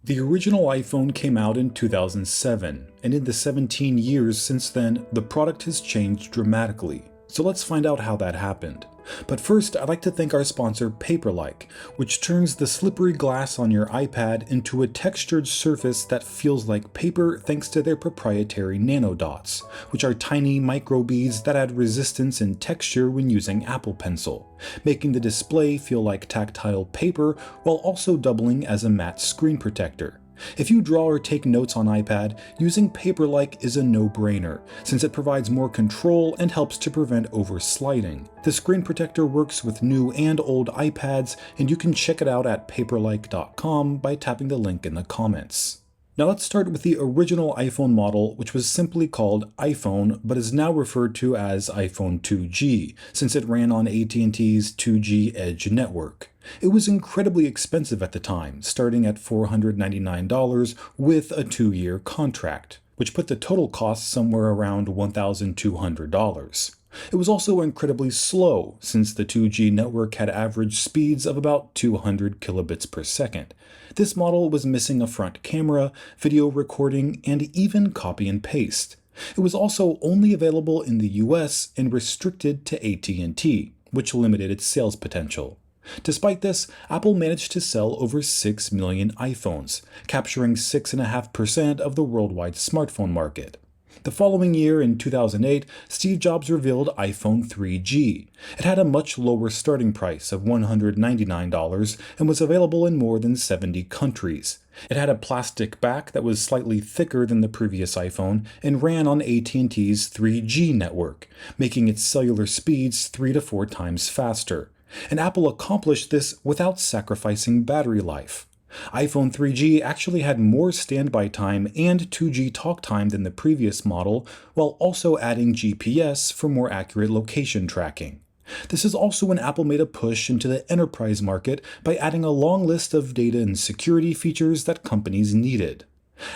The original iPhone came out in 2007, and in the 17 years since then, the product has changed dramatically. So let's find out how that happened. But first, I'd like to thank our sponsor Paperlike, which turns the slippery glass on your iPad into a textured surface that feels like paper thanks to their proprietary nanodots, which are tiny microbeads that add resistance and texture when using Apple Pencil, making the display feel like tactile paper while also doubling as a matte screen protector. If you draw or take notes on iPad, using Paperlike is a no-brainer, since it provides more control and helps to prevent oversliding. The screen protector works with new and old iPads, and you can check it out at paperlike.com by tapping the link in the comments. Now let's start with the original iPhone model, which was simply called iPhone, but is now referred to as iPhone 2G, since it ran on AT&T's 2G Edge network. It was incredibly expensive at the time, starting at $499 with a 2-year contract, which put the total cost somewhere around $1,200. It was also incredibly slow, since the 2G network had average speeds of about 200 kilobits per second. This model was missing a front camera, video recording, and even copy and paste. It was also only available in the US and restricted to AT&T, which limited its sales potential. Despite this, Apple managed to sell over 6 million iPhones, capturing 6.5% of the worldwide smartphone market. The following year, in 2008, Steve Jobs revealed iPhone 3G. It had a much lower starting price of $199 and was available in more than 70 countries. It had a plastic back that was slightly thicker than the previous iPhone and ran on AT&T's 3G network, making its cellular speeds 3 to 4 times faster. And Apple accomplished this without sacrificing battery life. iPhone 3G actually had more standby time and 2G talk time than the previous model, while also adding GPS for more accurate location tracking. This is also when Apple made a push into the enterprise market by adding a long list of data and security features that companies needed.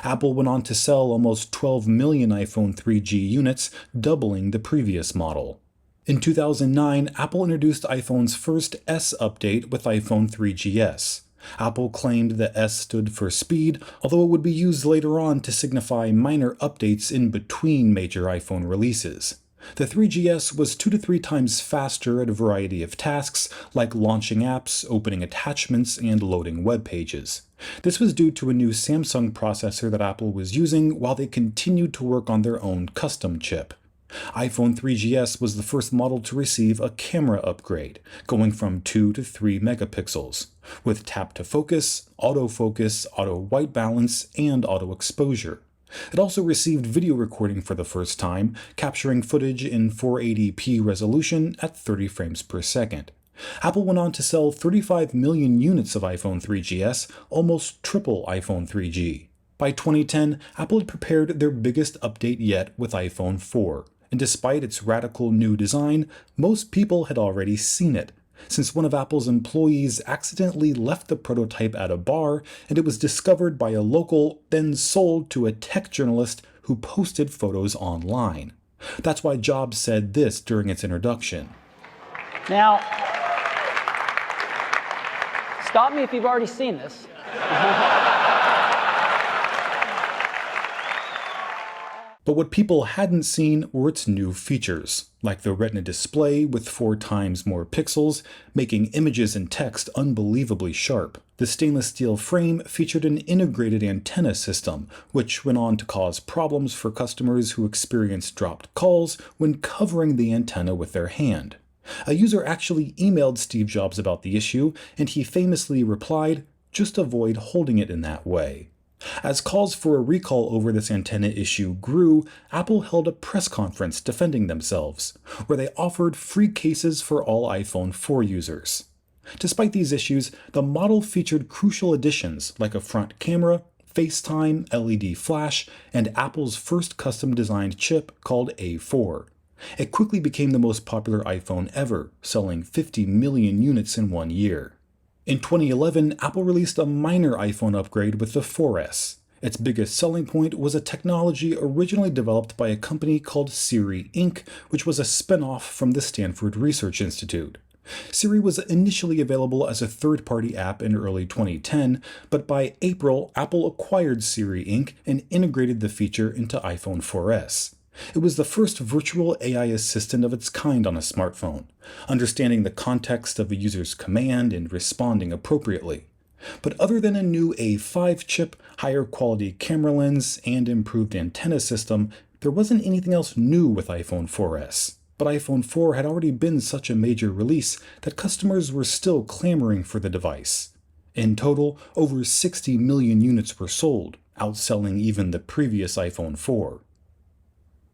Apple went on to sell almost 12 million iPhone 3G units, doubling the previous model. In 2009, Apple introduced iPhone's first S update with iPhone 3GS. Apple claimed the S stood for speed, although it would be used later on to signify minor updates in between major iPhone releases. The 3GS was 2 to 3 times faster at a variety of tasks, like launching apps, opening attachments, and loading web pages. This was due to a new Samsung processor that Apple was using while they continued to work on their own custom chip. iPhone 3GS was the first model to receive a camera upgrade, going from 2 to 3 megapixels, with tap to focus, autofocus, auto white balance, and auto exposure. It also received video recording for the first time, capturing footage in 480p resolution at 30 frames per second. Apple went on to sell 35 million units of iPhone 3GS, almost triple iPhone 3G. By 2010, Apple had prepared their biggest update yet with iPhone 4. And despite its radical new design, most people had already seen it, since one of Apple's employees accidentally left the prototype at a bar and it was discovered by a local, then sold to a tech journalist who posted photos online. That's why Jobs said this during its introduction. Now, stop me if you've already seen this. But what people hadn't seen were its new features, like the Retina display with 4 times more pixels, making images and text unbelievably sharp. The stainless steel frame featured an integrated antenna system, which went on to cause problems for customers who experienced dropped calls when covering the antenna with their hand. A user actually emailed Steve Jobs about the issue, and he famously replied, "Just avoid holding it in that way." As calls for a recall over this antenna issue grew, Apple held a press conference defending themselves, where they offered free cases for all iPhone 4 users. Despite these issues, the model featured crucial additions like a front camera, FaceTime, LED flash, and Apple's first custom-designed chip called A4. It quickly became the most popular iPhone ever, selling 50 million units in 1 year. In 2011, Apple released a minor iPhone upgrade with the 4S. Its biggest selling point was a technology originally developed by a company called Siri Inc., which was a spin-off from the Stanford Research Institute. Siri was initially available as a third-party app in early 2010, but by April, Apple acquired Siri Inc. and integrated the feature into iPhone 4S. It was the first virtual AI assistant of its kind on a smartphone, understanding the context of a user's command and responding appropriately. But other than a new A5 chip, higher quality camera lens, and improved antenna system, there wasn't anything else new with iPhone 4S. But iPhone 4 had already been such a major release that customers were still clamoring for the device. In total, over 60 million units were sold, outselling even the previous iPhone 4.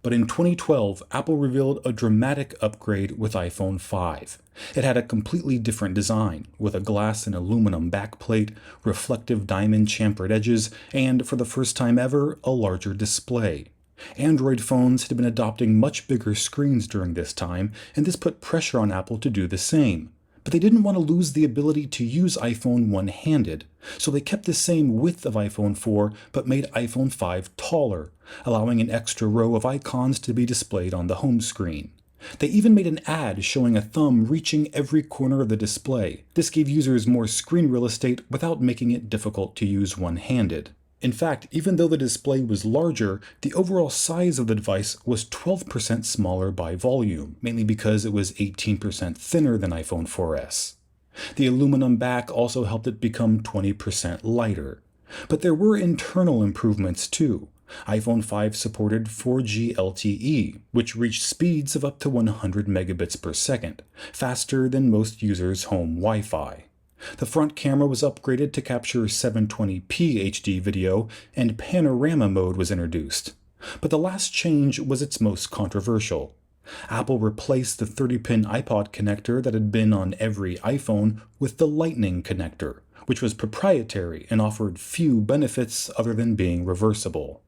But in 2012, Apple revealed a dramatic upgrade with iPhone 5. It had a completely different design, with a glass and aluminum backplate, reflective diamond chamfered edges, and, for the first time ever, a larger display. Android phones had been adopting much bigger screens during this time, and this put pressure on Apple to do the same. But they didn't want to lose the ability to use iPhone one-handed, so they kept the same width of iPhone 4 but made iPhone 5 taller, allowing an extra row of icons to be displayed on the home screen. They even made an ad showing a thumb reaching every corner of the display. This gave users more screen real estate without making it difficult to use one-handed. In fact, even though the display was larger, the overall size of the device was 12% smaller by volume, mainly because it was 18% thinner than iPhone 4S. The aluminum back also helped it become 20% lighter. But there were internal improvements too. iPhone 5 supported 4G LTE, which reached speeds of up to 100 megabits per second, faster than most users' home Wi-Fi. The front camera was upgraded to capture 720p HD video, and panorama mode was introduced. But the last change was its most controversial. Apple replaced the 30-pin iPod connector that had been on every iPhone with the Lightning connector, which was proprietary and offered few benefits other than being reversible.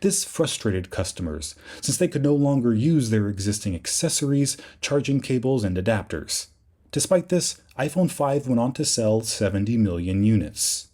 This frustrated customers, since they could no longer use their existing accessories, charging cables, and adapters. Despite this, iPhone 5 went on to sell 70 million units.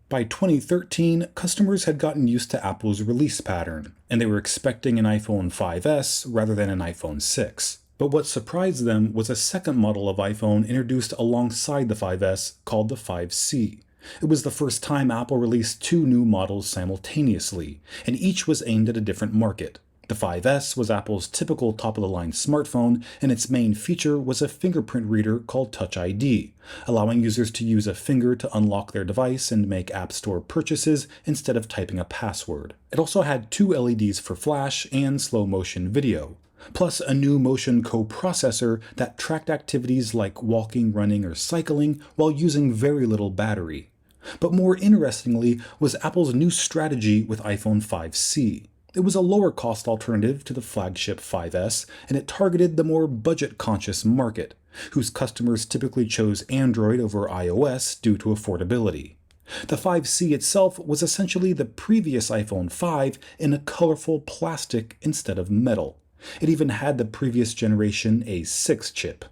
By 2013, customers had gotten used to Apple's release pattern, and they were expecting an iPhone 5S rather than an iPhone 6. But what surprised them was a second model of iPhone introduced alongside the 5S called the 5C. It was the first time Apple released two new models simultaneously, and each was aimed at a different market. The 5S was Apple's typical top-of-the-line smartphone, and its main feature was a fingerprint reader called Touch ID, allowing users to use a finger to unlock their device and make App Store purchases instead of typing a password. It also had two LEDs for flash and slow-motion video, plus a new motion coprocessor that tracked activities like walking, running, or cycling while using very little battery. But more interestingly was Apple's new strategy with iPhone 5C. It was a lower-cost alternative to the flagship 5S, and it targeted the more budget-conscious market, whose customers typically chose Android over iOS due to affordability. The 5C itself was essentially the previous iPhone 5 in a colorful plastic instead of metal. It even had the previous generation A6 chip.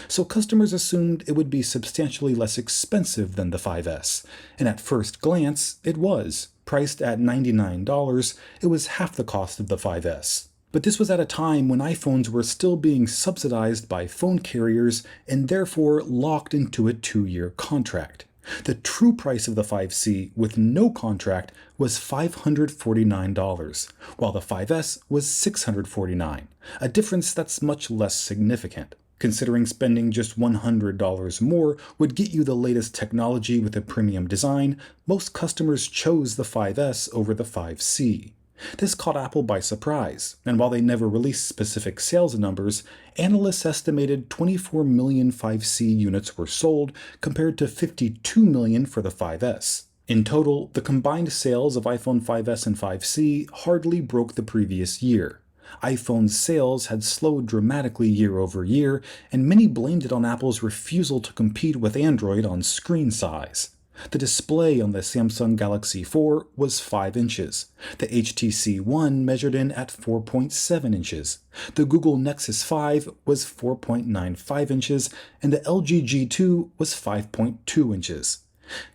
So customers assumed it would be substantially less expensive than the 5S, and at first glance, it was. Priced at $99, it was half the cost of the 5S. But this was at a time when iPhones were still being subsidized by phone carriers and therefore locked into a 2-year contract. The true price of the 5C with no contract was $549, while the 5S was $649, a difference that's much less significant. Considering spending just $100 more would get you the latest technology with a premium design, most customers chose the 5S over the 5C. This caught Apple by surprise, and while they never released specific sales numbers, analysts estimated 24 million 5C units were sold compared to 52 million for the 5S. In total, the combined sales of iPhone 5S and 5C hardly broke the previous year. iPhone's sales had slowed dramatically year over year, and many blamed it on Apple's refusal to compete with Android on screen size. The display on the Samsung Galaxy 4 was 5 inches. The HTC One measured in at 4.7 inches. The Google Nexus 5 was 4.95 inches, and the LG G2 was 5.2 inches.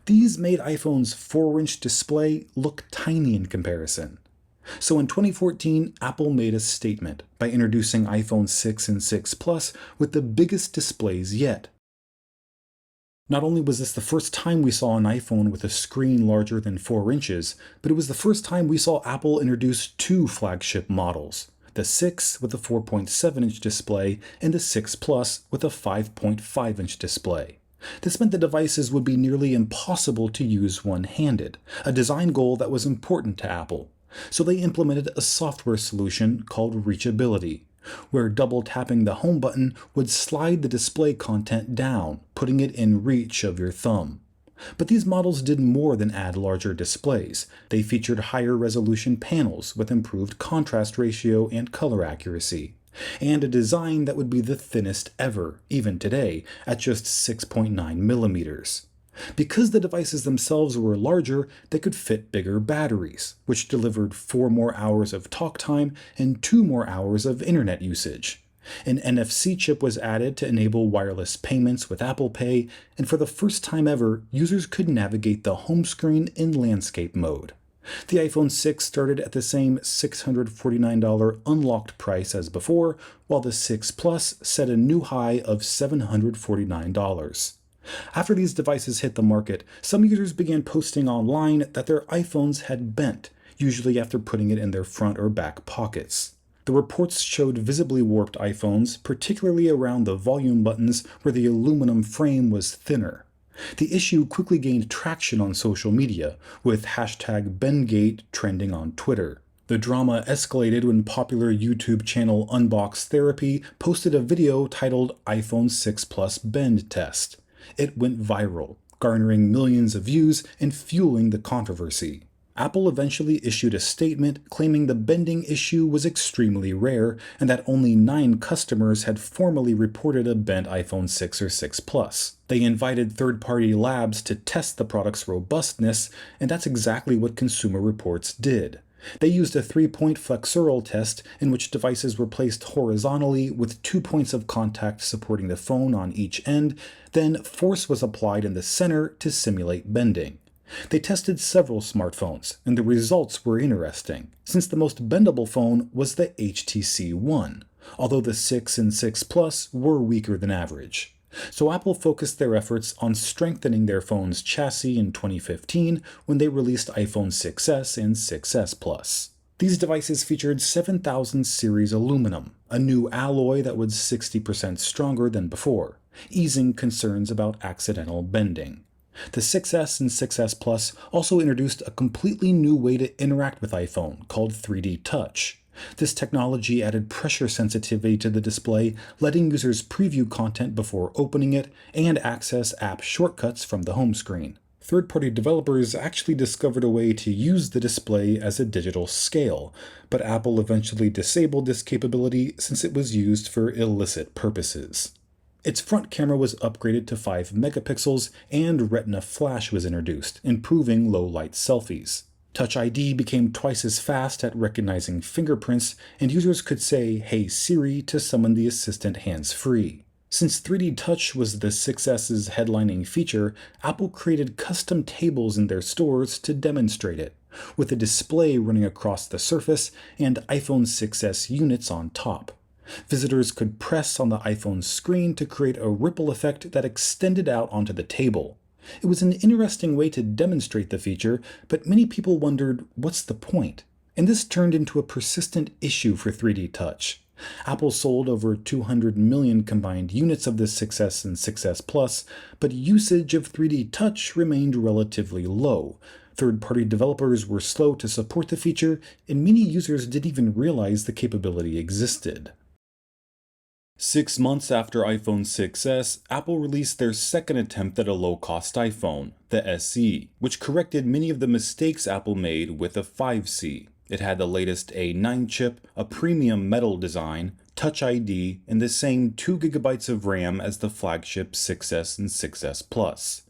These made iPhone's 4-inch display look tiny in comparison. So in 2014, Apple made a statement by introducing iPhone 6 and 6 Plus with the biggest displays yet. Not only was this the first time we saw an iPhone with a screen larger than 4 inches, but it was the first time we saw Apple introduce two flagship models, the 6 with a 4.7-inch display and the 6 Plus with a 5.5-inch display. This meant the devices would be nearly impossible to use one-handed, a design goal that was important to Apple. So they implemented a software solution called Reachability, where double tapping the home button would slide the display content down, putting it in reach of your thumb. But these models did more than add larger displays. They featured higher resolution panels with improved contrast ratio and color accuracy, and a design that would be the thinnest ever, even today, at just 6.9 millimeters. Because the devices themselves were larger, they could fit bigger batteries, which delivered 4 more hours of talk time and 2 more hours of internet usage. An NFC chip was added to enable wireless payments with Apple Pay, and for the first time ever, users could navigate the home screen in landscape mode. The iPhone 6 started at the same $649 unlocked price as before, while the 6 Plus set a new high of $749. After these devices hit the market, some users began posting online that their iPhones had bent, usually after putting it in their front or back pockets. The reports showed visibly warped iPhones, particularly around the volume buttons where the aluminum frame was thinner. The issue quickly gained traction on social media, with hashtag #BendGate trending on Twitter. The drama escalated when popular YouTube channel Unbox Therapy posted a video titled iPhone 6 Plus Bend Test. It went viral, garnering millions of views and fueling the controversy. Apple eventually issued a statement claiming the bending issue was extremely rare and that only 9 customers had formally reported a bent iPhone 6 or 6 Plus. They invited third-party labs to test the product's robustness, and that's exactly what Consumer Reports did. They used a 3-point flexural test in which devices were placed horizontally with 2 points of contact supporting the phone on each end, then force was applied in the center to simulate bending. They tested several smartphones, and the results were interesting, since the most bendable phone was the HTC One, although the 6 and 6 Plus were weaker than average. So Apple focused their efforts on strengthening their phone's chassis in 2015 when they released iPhone 6s and 6s Plus. These devices featured 7000 series aluminum, a new alloy that was 60% stronger than before, easing concerns about accidental bending. The 6s and 6s Plus also introduced a completely new way to interact with iPhone called 3D Touch. This technology added pressure sensitivity to the display, letting users preview content before opening it and access app shortcuts from the home screen. Third-party developers actually discovered a way to use the display as a digital scale, but Apple eventually disabled this capability since it was used for illicit purposes. Its front camera was upgraded to 5 megapixels and Retina Flash was introduced, improving low-light selfies. Touch ID became twice as fast at recognizing fingerprints, and users could say "Hey Siri" to summon the assistant hands-free. Since 3D Touch was the 6s's headlining feature, Apple created custom tables in their stores to demonstrate it, with a display running across the surface and iPhone 6s units on top. Visitors could press on the iPhone screen to create a ripple effect that extended out onto the table. It was an interesting way to demonstrate the feature, but many people wondered, what's the point? And this turned into a persistent issue for 3D Touch. Apple sold over 200 million combined units of the 6s and 6s Plus, but usage of 3D Touch remained relatively low. Third-party developers were slow to support the feature, and many users didn't even realize the capability existed. 6 months after iPhone 6s, Apple released their second attempt at a low-cost iPhone, the SE, which corrected many of the mistakes Apple made with the 5C. It had the latest A9 chip, a premium metal design, Touch ID, and the same 2GB of RAM as the flagship 6s and 6s Plus,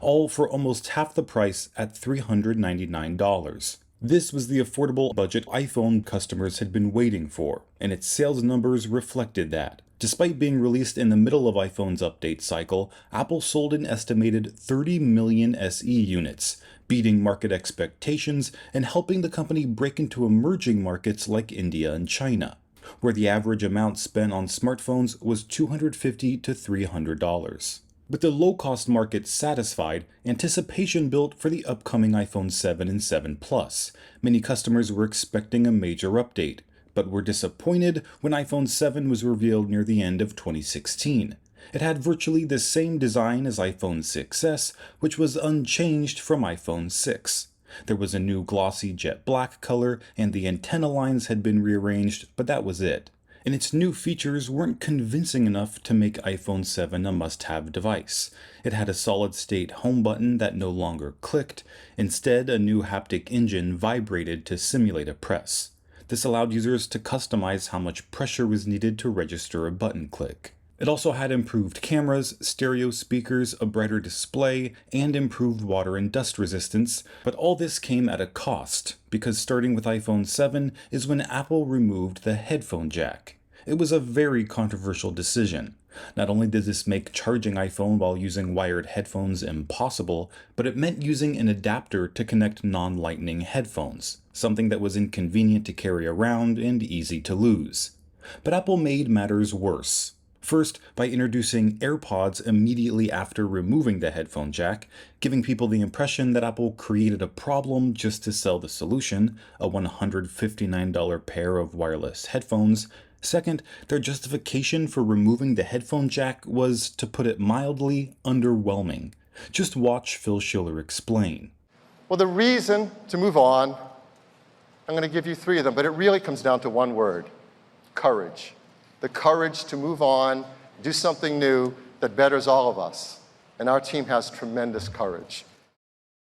all for almost half the price at $399. This was the affordable budget iPhone customers had been waiting for, and its sales numbers reflected that. Despite being released in the middle of iPhone's update cycle, Apple sold an estimated 30 million SE units, beating market expectations and helping the company break into emerging markets like India and China, where the average amount spent on smartphones was $250 to $300. With the low-cost market satisfied, anticipation built for the upcoming iPhone 7 and 7 Plus. Many customers were expecting a major update, but were disappointed when iPhone 7 was revealed near the end of 2016. It had virtually the same design as iPhone 6s, which was unchanged from iPhone 6. There was a new glossy jet black color, and the antenna lines had been rearranged, but that was it. And its new features weren't convincing enough to make iPhone 7 a must-have device. It had a solid-state home button that no longer clicked. Instead, a new haptic engine vibrated to simulate a press. This allowed users to customize how much pressure was needed to register a button click. It also had improved cameras, stereo speakers, a brighter display, and improved water and dust resistance, but all this came at a cost, because starting with iPhone 7 is when Apple removed the headphone jack. It was a very controversial decision. Not only did this make charging iPhone while using wired headphones impossible, but it meant using an adapter to connect non-lightning headphones, something that was inconvenient to carry around and easy to lose. But Apple made matters worse. First, by introducing AirPods immediately after removing the headphone jack, giving people the impression that Apple created a problem just to sell the solution, a $159 pair of wireless headphones. Second, their justification for removing the headphone jack was, to put it mildly, underwhelming. Just watch Phil Schiller explain. Well, the reason to move on, I'm going to give you three of them, but it really comes down to one word: courage. The courage to move on, do something new that betters all of us. And our team has tremendous courage.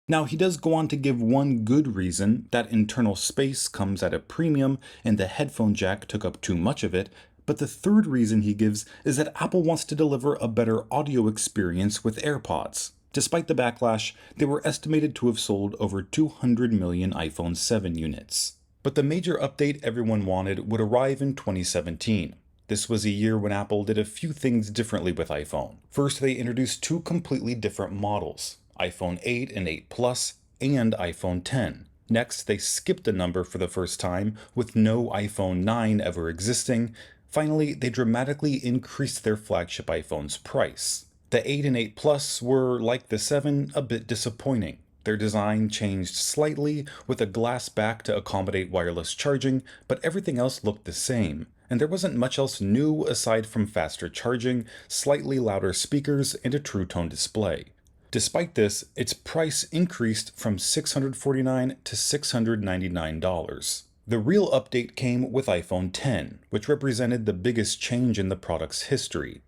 Now, he does go on to give one good reason, that internal space comes at a premium and the headphone jack took up too much of it, but the third reason he gives is that Apple wants to deliver a better audio experience with AirPods. Despite the backlash, they were estimated to have sold over 200 million iPhone 7 units. But the major update everyone wanted would arrive in 2017. This was a year when Apple did a few things differently with iPhone. First, they introduced two completely different models, iPhone 8 and 8 Plus, and iPhone 10. Next, they skipped a number for the first time, with no iPhone 9 ever existing. Finally, they dramatically increased their flagship iPhone's price. The 8 and 8 Plus were, like the 7, a bit disappointing. Their design changed slightly, with a glass back to accommodate wireless charging, but everything else looked the same. And there wasn't much else new aside from faster charging, slightly louder speakers, and a True Tone display. Despite this, its price increased from $649 to $699. The real update came with iPhone 10, which represented the biggest change in the product's history.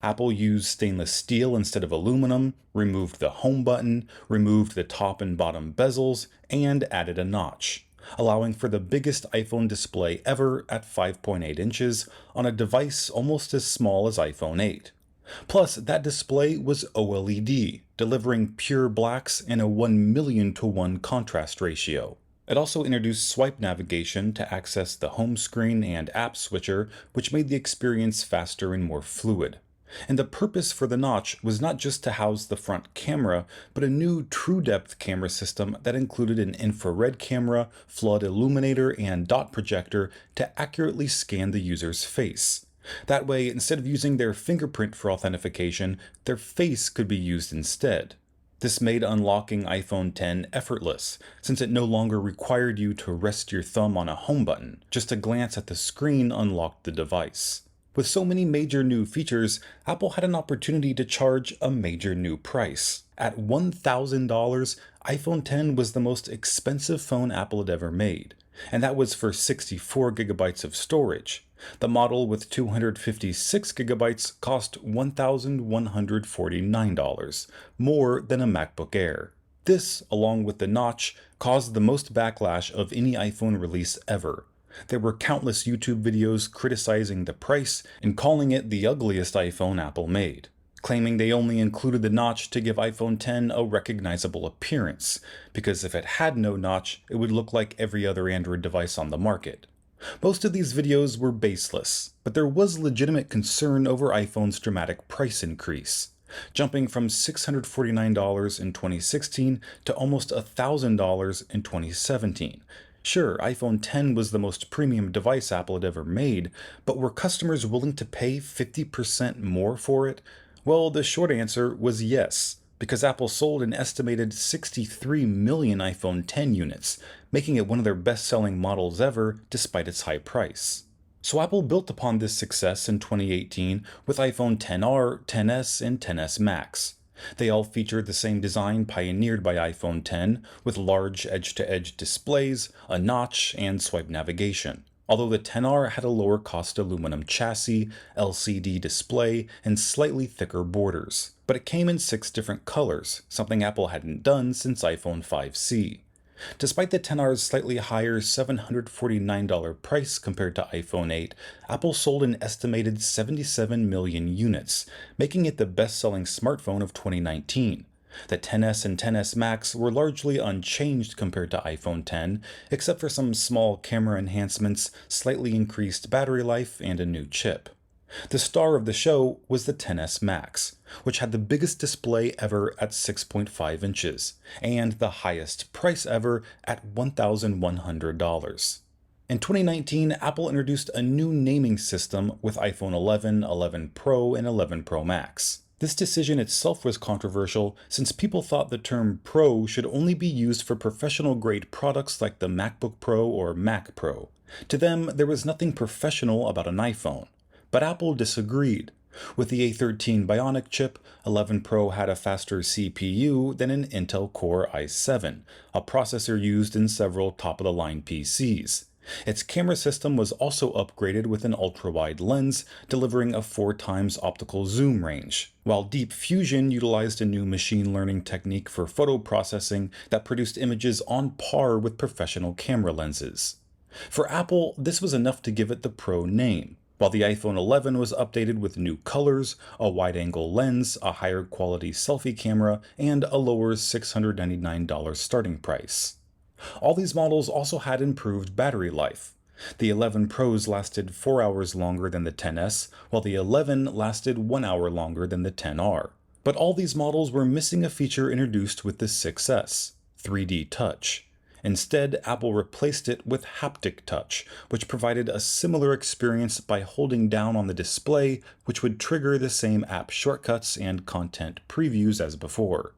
Apple used stainless steel instead of aluminum, removed the home button, removed the top and bottom bezels, and added a notch, allowing for the biggest iPhone display ever at 5.8 inches on a device almost as small as iPhone 8. Plus, that display was OLED, delivering pure blacks and a 1,000,000:1 contrast ratio. It also introduced swipe navigation to access the home screen and app switcher, which made the experience faster and more fluid. And the purpose for the notch was not just to house the front camera, but a new true depth camera system that included an infrared camera, flood illuminator, and dot projector to accurately scan the user's face. That way, instead of using their fingerprint for authentication, their face could be used instead. This made unlocking iPhone 10 effortless, since it no longer required you to rest your thumb on a home button. Just a glance at the screen unlocked the device. With so many major new features, Apple had an opportunity to charge a major new price. At $1,000, iPhone 10 was the most expensive phone Apple had ever made, and that was for 64 gigabytes of storage. The model with 256 gigabytes cost $1,149, more than a MacBook Air. This, along with the notch, caused the most backlash of any iPhone release ever. There were countless YouTube videos criticizing the price and calling it the ugliest iPhone Apple made, claiming they only included the notch to give iPhone 10 a recognizable appearance, because if it had no notch, it would look like every other Android device on the market. Most of these videos were baseless, but there was legitimate concern over iPhone's dramatic price increase, jumping from $649 in 2016 to almost $1,000 in 2017. Sure, iPhone 10 was the most premium device Apple had ever made, but were customers willing to pay 50% more for it? Well, the short answer was yes, because Apple sold an estimated 63 million iPhone X units, making it one of their best-selling models ever despite its high price. So Apple built upon this success in 2018 with iPhone XR, XS, and XS Max. They all featured the same design pioneered by iPhone X, with large edge-to-edge displays, a notch, and swipe navigation. Although the XR had a lower cost aluminum chassis, LCD display, and slightly thicker borders. But it came in 6 different colors, something Apple hadn't done since iPhone 5C. Despite the XR's slightly higher $749 price compared to iPhone 8, Apple sold an estimated 77 million units, making it the best-selling smartphone of 2019. The XS and XS Max were largely unchanged compared to iPhone X, except for some small camera enhancements, slightly increased battery life, and a new chip. The star of the show was the XS Max, which had the biggest display ever at 6.5 inches, and the highest price ever at $1,100. In 2019, Apple introduced a new naming system with iPhone 11, 11 Pro, and 11 Pro Max. This decision itself was controversial since people thought the term Pro should only be used for professional-grade products like the MacBook Pro or Mac Pro. To them, there was nothing professional about an iPhone. But Apple disagreed. With the A13 Bionic chip, 11 Pro had a faster CPU than an Intel Core i7, a processor used in several top-of-the-line PCs. Its camera system was also upgraded with an ultra-wide lens, delivering a 4 times optical zoom range, while Deep Fusion utilized a new machine learning technique for photo processing that produced images on par with professional camera lenses. For Apple, this was enough to give it the Pro name, while the iPhone 11 was updated with new colors, a wide-angle lens, a higher quality selfie camera, and a lower $699 starting price. All these models also had improved battery life. The 11 Pros lasted 4 hours longer than the XS, while the 11 lasted 1 hour longer than the XR. But all these models were missing a feature introduced with the 6S, 3D Touch. Instead, Apple replaced it with haptic touch, which provided a similar experience by holding down on the display, which would trigger the same app shortcuts and content previews as before.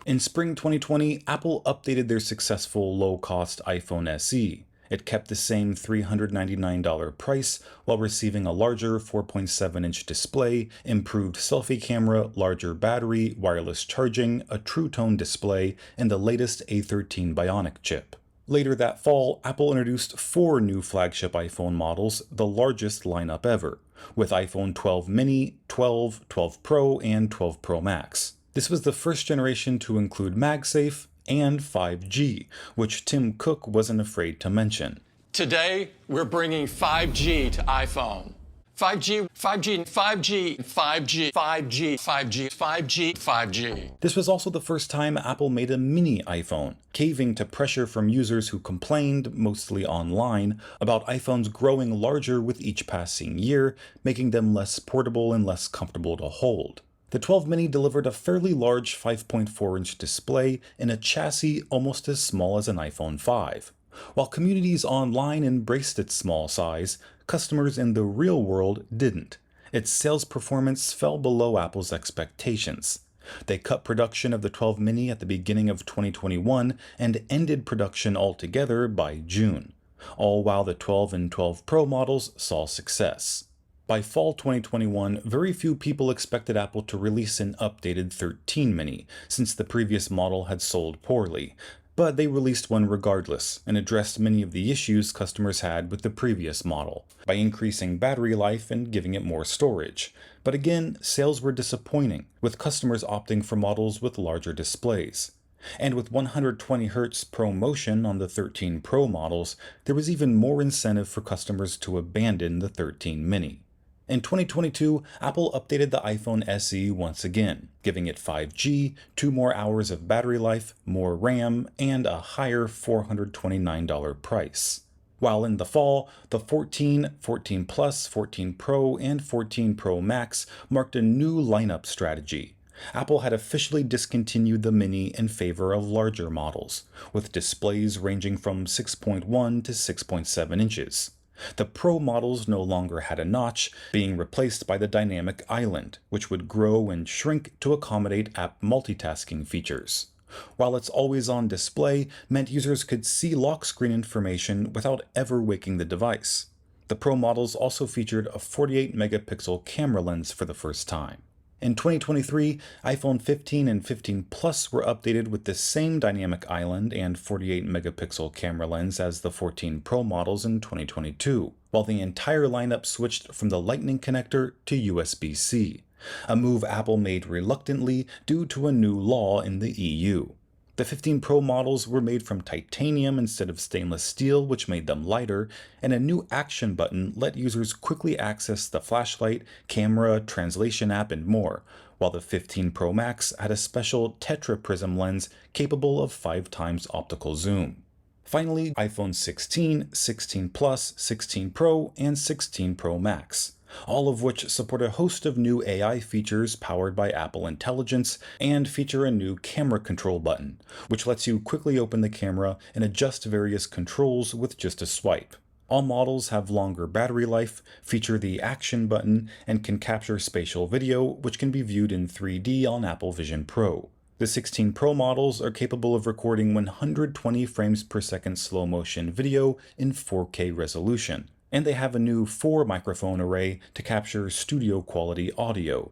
In spring 2020, Apple updated their successful low-cost iPhone SE. It kept the same $399 price while receiving a larger 4.7-inch display, improved selfie camera, larger battery, wireless charging, a True Tone display, and the latest A13 Bionic chip. Later that fall, Apple introduced 4 new flagship iPhone models, the largest lineup ever, with iPhone 12 mini, 12, 12 Pro, and 12 Pro Max. This was the first generation to include MagSafe and 5G, which Tim Cook wasn't afraid to mention. Today, we're bringing 5G to iPhone. 5G, 5G, 5G, 5G, 5G, 5G, 5G, 5G. This was also the first time Apple made a mini iPhone, caving to pressure from users who complained, mostly online, about iPhones growing larger with each passing year, making them less portable and less comfortable to hold. The 12 mini delivered a fairly large 5.4-inch display in a chassis almost as small as an iPhone 5. While communities online embraced its small size, customers in the real world didn't. Its sales performance fell below Apple's expectations. They cut production of the 12 mini at the beginning of 2021 and ended production altogether by June, all while the 12 and 12 Pro models saw success. By fall 2021, very few people expected Apple to release an updated 13 mini, since the previous model had sold poorly, but they released one regardless and addressed many of the issues customers had with the previous model, by increasing battery life and giving it more storage. But again, sales were disappointing, with customers opting for models with larger displays. And with 120Hz ProMotion on the 13 Pro models, there was even more incentive for customers to abandon the 13 mini. In 2022, Apple updated the iPhone SE once again, giving it 5G, 2 more hours of battery life, more RAM, and a higher $429 price. While in the fall, the 14, 14 Plus, 14 Pro, and 14 Pro Max marked a new lineup strategy. Apple had officially discontinued the Mini in favor of larger models, with displays ranging from 6.1 to 6.7 inches. The Pro models no longer had a notch, being replaced by the dynamic island, which would grow and shrink to accommodate app multitasking features. While its always-on display meant users could see lock screen information without ever waking the device. The Pro models also featured a 48-megapixel camera lens for the first time. In 2023, iPhone 15 and 15 Plus were updated with the same dynamic island and 48-megapixel camera lens as the 14 Pro models in 2022, while the entire lineup switched from the Lightning connector to USB-C, a move Apple made reluctantly due to a new law in the EU. The 15 Pro models were made from titanium instead of stainless steel, which made them lighter, and a new action button let users quickly access the flashlight, camera, translation app, and more, while the 15 Pro Max had a special tetraprism lens capable of 5 times optical zoom. Finally, iPhone 16, 16 Plus, 16 Pro, and 16 Pro Max, all of which support a host of new AI features powered by Apple Intelligence and feature a new camera control button, which lets you quickly open the camera and adjust various controls with just a swipe. All models have longer battery life, feature the Action button, and can capture spatial video, which can be viewed in 3D on Apple Vision Pro. The 16 Pro models are capable of recording 120 frames per second slow motion video in 4K resolution, and they have a new 4-microphone array to capture studio quality audio.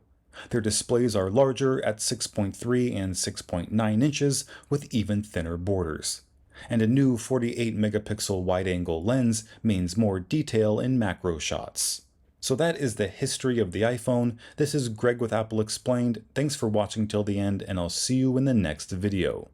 Their displays are larger at 6.3 and 6.9 inches with even thinner borders. And a new 48-megapixel wide-angle lens means more detail in macro shots. So that is the history of the iPhone. This is Greg with Apple Explained. Thanks for watching till the end, and I'll see you in the next video.